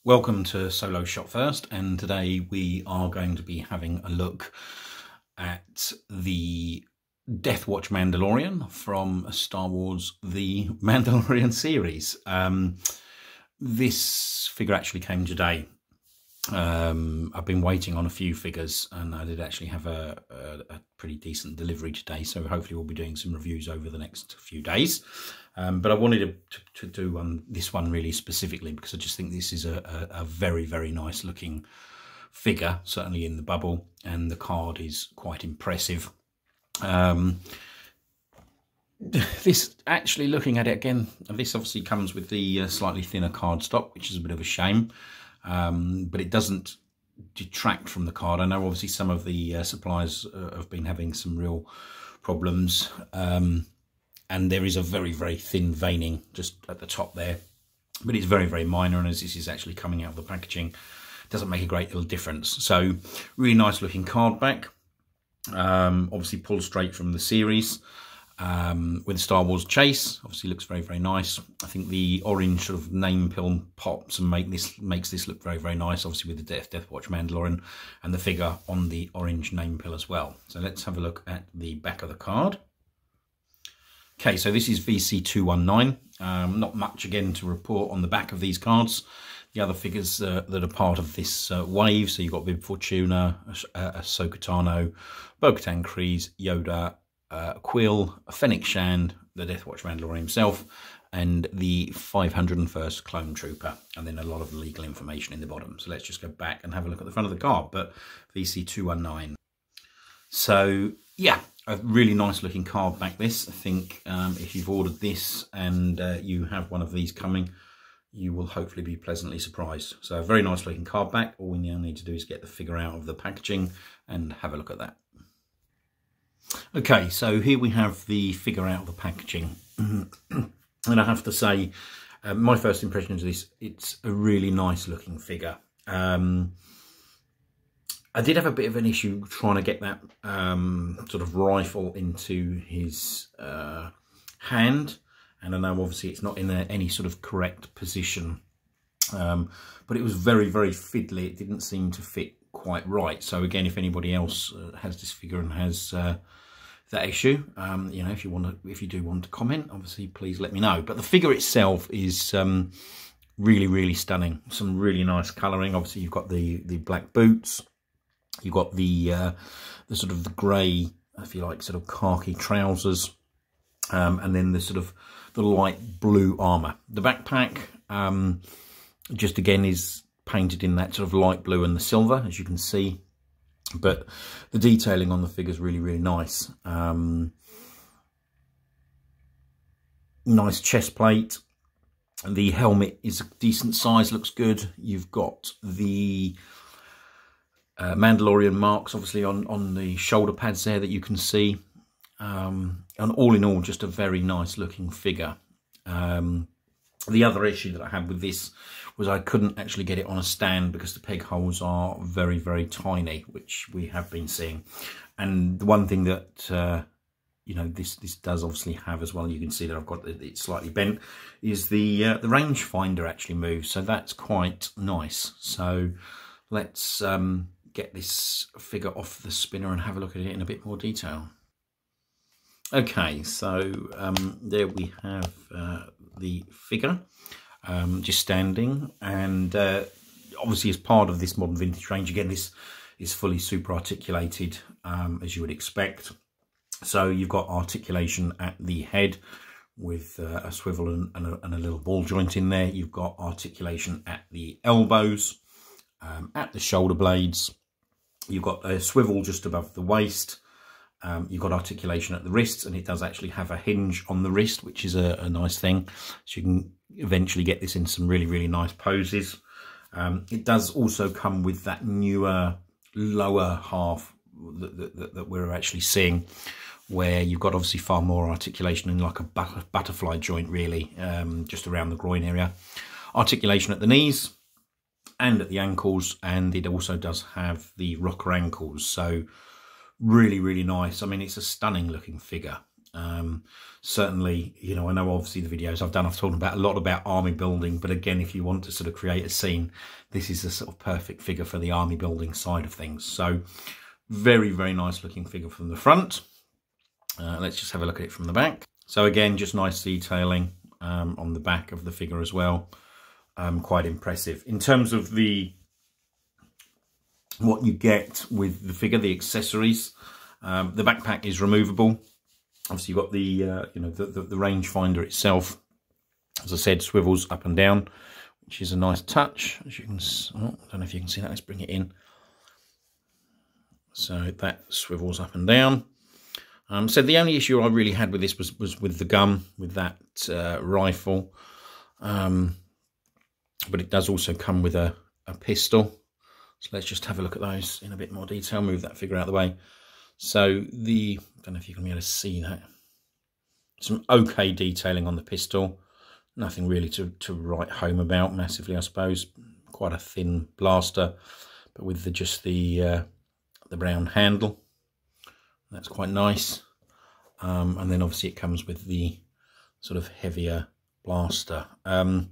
Welcome to Solo Shot First, and today we are going to be having a look at the Watch Mandalorian from Star Wars The Mandalorian series. This figure actually came today. I've been waiting on a few figures, and I did actually have a pretty decent delivery today, so hopefully we'll be doing some reviews over the next few days. But I wanted to do this one really specifically because I just think this is a very, very nice looking figure, certainly in the bubble, and the card is quite impressive. This actually, looking at it again, this obviously comes with the slightly thinner cardstock, which is a bit of a shame, but it doesn't detract from the card. I know obviously some of the suppliers have been having some real problems, and there is a very, very thin veining just at the top there, but it's very, very minor, and as this is actually coming out of the packaging, it doesn't make a great deal of difference. So really nice looking card back, obviously pulled straight from the series, with Star Wars Chase. Obviously looks very, very nice. I think the orange sort of name pill pops and makes this look very, very nice, obviously with the Watch Mandalorian and the figure on the orange name pill as well. So let's have a look at the back of the card. Okay, so this is VC219. Not much again to report on the back of these cards. The other figures that are part of this wave, so you've got Bib Fortuna, Ahsoka Tano, Bo-Katan Kryze, Yoda, Quill, Fennec Shand, the Death Watch Mandalorian himself, and the 501st Clone Trooper, and then a lot of legal information in the bottom. So let's just go back and have a look at the front of the card, but VC219. So yeah, a really nice looking card back this. I think if you've ordered this and you have one of these coming, you will hopefully be pleasantly surprised. So a very nice looking card back. All we now need to do is get the figure out of the packaging and have a look at that. Okay, so here we have the figure out of the packaging. And I have to say, my first impression of this, it's a really nice looking figure. I did have a bit of an issue trying to get that sort of rifle into his hand, and I know obviously it's not in any sort of correct position, but it was very, very fiddly. It didn't seem to fit quite right. So again, if anybody else has this figure and has that issue, you know, if you do want to comment, obviously please let me know. But the figure itself is really, really stunning. Some really nice colouring. Obviously you've got the black boots. You've got the sort of the grey, if you like, sort of khaki trousers, and then the sort of the light blue armour. The backpack, just again, is painted in that sort of light blue and the silver, as you can see. But the detailing on the figure is really, really nice. Nice chest plate. The helmet is a decent size, looks good. You've got the Mandalorian marks obviously on the shoulder pads there that you can see, and all in all just a very nice looking figure. The other issue that I had with this was I couldn't actually get it on a stand because the peg holes are very, very tiny, which we have been seeing. And the one thing that you know, this does obviously have as well, you can see that I've got it slightly bent, is the range finder actually moves, so that's quite nice. So let's get this figure off the spinner and have a look at it in a bit more detail. Okay, so there we have the figure just standing, and obviously as part of this modern vintage range, again, this is fully super articulated, as you would expect. So you've got articulation at the head with a swivel and a little ball joint in there. You've got articulation at the elbows, at the shoulder blades. You've got a swivel just above the waist. You've got articulation at the wrists, and it does actually have a hinge on the wrist, which is a nice thing. So you can eventually get this in some really, really nice poses. It does also come with that newer lower half that we're actually seeing, where you've got obviously far more articulation in like a butterfly joint, really, just around the groin area. Articulation at the knees and at the ankles, and it also does have the rocker ankles. So really, really nice. I mean, it's a stunning looking figure. Certainly, you know, I know obviously the videos I've done, I've talked about a lot about army building, but again, if you want to sort of create a scene, this is a sort of perfect figure for the army building side of things. So very, very nice looking figure from the front. Let's just have a look at it from the back. So again, just nice detailing on the back of the figure as well. Quite impressive. In terms of what you get with the figure, the accessories, the backpack is removable. Obviously, you've got the you know, the rangefinder itself. As I said, swivels up and down, which is a nice touch. As you can, oh, I don't know if you can see that. Let's bring it in. So that swivels up and down. So the only issue I really had with this was with the gun, with that rifle. But it does also come with a pistol. So let's just have a look at those in a bit more detail. Move that figure out of the way. So I don't know if you can be able to see that. Some okay detailing on the pistol. Nothing really to write home about massively, I suppose. Quite a thin blaster, but with just the brown handle. That's quite nice. And then obviously it comes with the sort of heavier blaster. And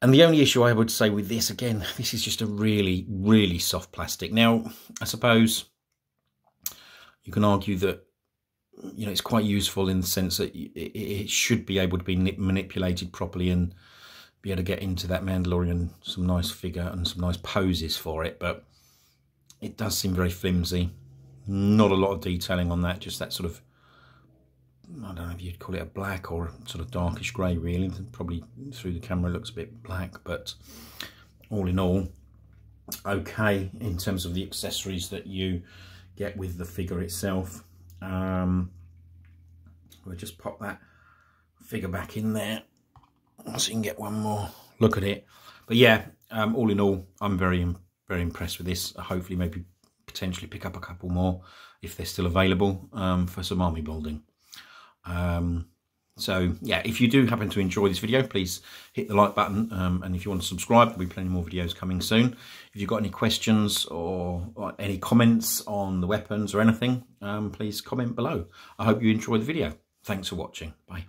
the only issue I would say with this, again, this is just a really, really soft plastic. Now, I suppose you can argue that, you know, it's quite useful in the sense that it should be able to be manipulated properly and be able to get into that Mandalorian some nice figure and some nice poses for it. But it does seem very flimsy. Not a lot of detailing on that, just that sort of, I don't know if you'd call it a black or sort of darkish grey, really. Probably through the camera it looks a bit black, but all in all, okay in terms of the accessories that you get with the figure itself. We'll just pop that figure back in there so you can get one more look at it. But yeah, all in all, I'm very, very impressed with this. Hopefully maybe potentially pick up a couple more if they're still available for some army building. So yeah, if you do happen to enjoy this video, please hit the like button, and if you want to subscribe, there'll be plenty more videos coming soon. If you've got any questions or any comments on the weapons or anything, please comment below. I hope you enjoy the video. Thanks for watching. Bye.